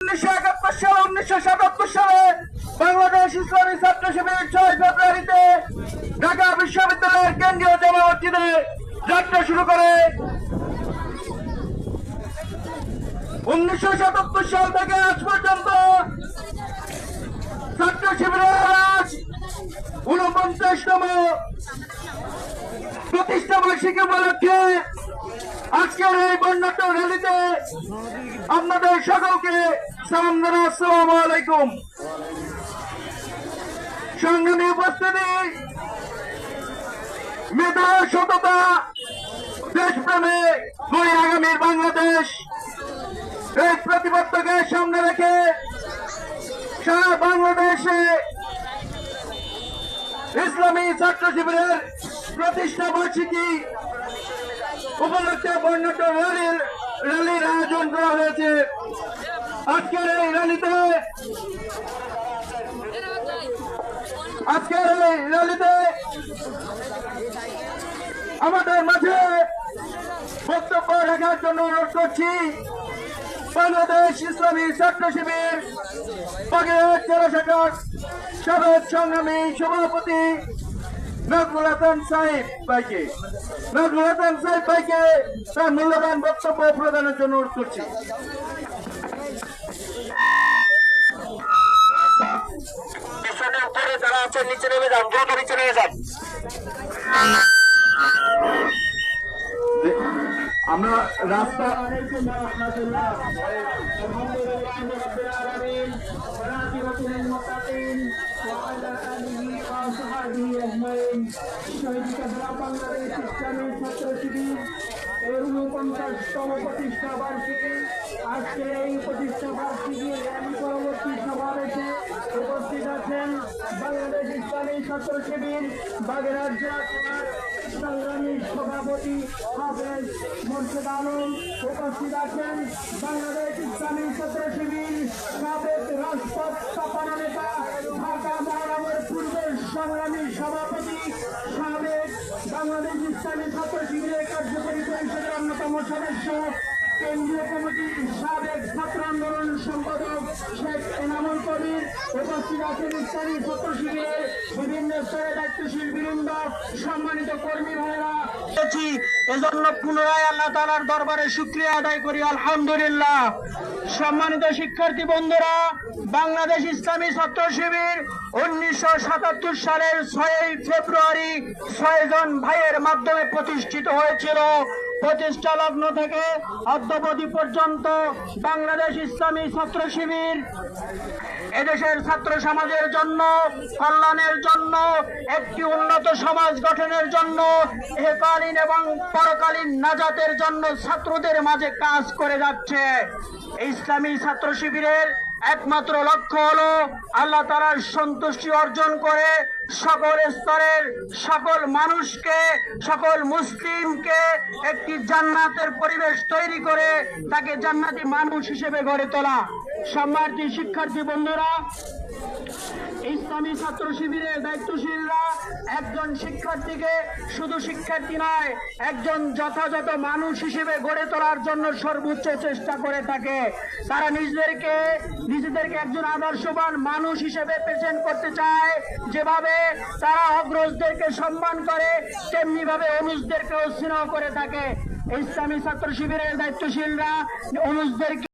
1971 সালে 1977 সালে বাংলাদেশ ইসলামী ছাত্র শিবির 6 ফেব্রুয়ারিতে ঢাকা বিশ্ববিদ্যালয়ের কেন্দ্রীয় জামা মসজিদে যাত্রা শুরু করে। 1977 সাল থেকে আজ পর্যন্ত ছাত্র শিবিরের আজ 49তম প্রতিষ্ঠা বার্ষিকী উপলক্ষে আজকের এই বর্ণাঢ্য র্যালিতে আপনাদের সকলকে সালাম জানাই। আসসালামু আলাইকুম। সংগ্রামী উপস্থিতি, মেধা, সততা, দেশপ্রেমে গড়ে আগামীর বাংলাদেশ, এই প্রতিবদ্ধকে সামনে রেখে সারা বাংলাদেশে ইসলামী ছাত্র শিবিরের প্রতিষ্ঠা বার্ষিকী উপলক্ষে বর্ণাঢ্য র্যালির আয়োজন করা হয়েছে। আজকের এই র্যালিতে আমাদের মাঝে বক্তব্য রাখার জন্য অনুরোধ করছি বাংলাদেশ ইসলামী ছাত্র শিবির বাগেরহাট জেলা শাখার সাবেক সংগ্রামী সভাপতি নজরুল হাসান সাহেব ভাইকে তার মূল্যবান বক্তব্য প্রদানের জন্য অনুরোধ করছি। উপরে যারা আছেন নিচে নেমে যান, দ্রুত নিচে নেমে যান। আমরা রাস্তা বাংলাদেশ ইসলামী ছাত্র শিবির এর 49তম প্রতিষ্ঠা বার্ষিকী। আজকে এই প্রতিষ্ঠা বার্ষিকী র্যালি পরবর্তী সমাবেশে উপস্থিত আছেন বাংলাদেশ ইসলামী ছাত্র শিবির বাগেরহাট জেলা শাখার সংগ্রামী সভাপতি হাফেজ মোর্শেদ আলম। উপস্থিত আছেন বাংলাদেশ ইসলামী ছাত্র শিবির সাবেক রাজপথ স্থাপনা নেতা, ঢাকা মহানগর পূর্বের সংগ্রামী সভাপতি, সাবেক বাংলাদেশ ইসলামী ছাত্র শিবিরের কার্যকরী পরিষদের অন্যতম সদস্য, কেন্দ্রীয় কমিটির সাবেক ছাত্র আন্দোলন সম্পাদক শেখ এনামুল কবির। উপস্থিত আছেন ইসলামী ছাত্র শিবিরের বিভিন্ন স্তরে দায়িত্বশীল বৃন্দ, সম্মানিত কর্মী ভাইরা। এজন্য পুনরায় আল্লাহ তাআলার দরবারে শুকরিয়া আদায় করি, আলহামদুলিল্লাহ। সম্মানিত শিক্ষার্থী বন্ধুরা, বাংলাদেশ ইসলামী ছাত্র শিবির 1977 সালের 6 ফেব্রুয়ারি 6 জন ভাইয়ের মাধ্যমে প্রতিষ্ঠিত হয়েছিল। প্রতিষ্ঠা লগ্ন থেকে অদ্যাবধি পর্যন্ত বাংলাদেশ ইসলামী ছাত্র শিবির এদেশের ছাত্র সমাজের জন্য, কল্যাণের জন্য, একটি উন্নত সমাজ গঠনের জন্য, ইহকালীন এবং পরকালীন নাজাতের জন্য ছাত্রদের মাঝে কাজ করে যাচ্ছে। ইসলামী ছাত্র শিবিরের একমাত্র লক্ষ্য হলো আল্লাহ তাআলার সন্তুষ্টি অর্জন করে সকল স্তরের সকল মানুষকে, সকল মুসলিমকে একটি জান্নাতের পরিবেশ তৈরি করে তাকে জান্নাতি মানুষ হিসেবে গড়ে তোলা। সম্মানিত শিক্ষার্থী বন্ধুরা, ইসলামী ছাত্র শিবিরের দায়িত্বশীলরা একজন শিক্ষার্থীকে শুধু শিক্ষার্থী নয়, একজন যথাযথ মানুষ হিসেবে গড়ে তোলার জন্য সর্বোচ্চ চেষ্টা করে থাকে। তারা নিজেদেরকে একজন আদর্শবান মানুষ হিসেবে প্রেজেন্ট করতে চায়। যেভাবে তারা অগ্রজদেরকে সম্মান করে, তেমনি ভাবে অনুজদেরকেও স্নেহ করে থাকে। ইসলামী ছাত্র শিবিরের দায়িত্বশীলরা অনুজদেরকে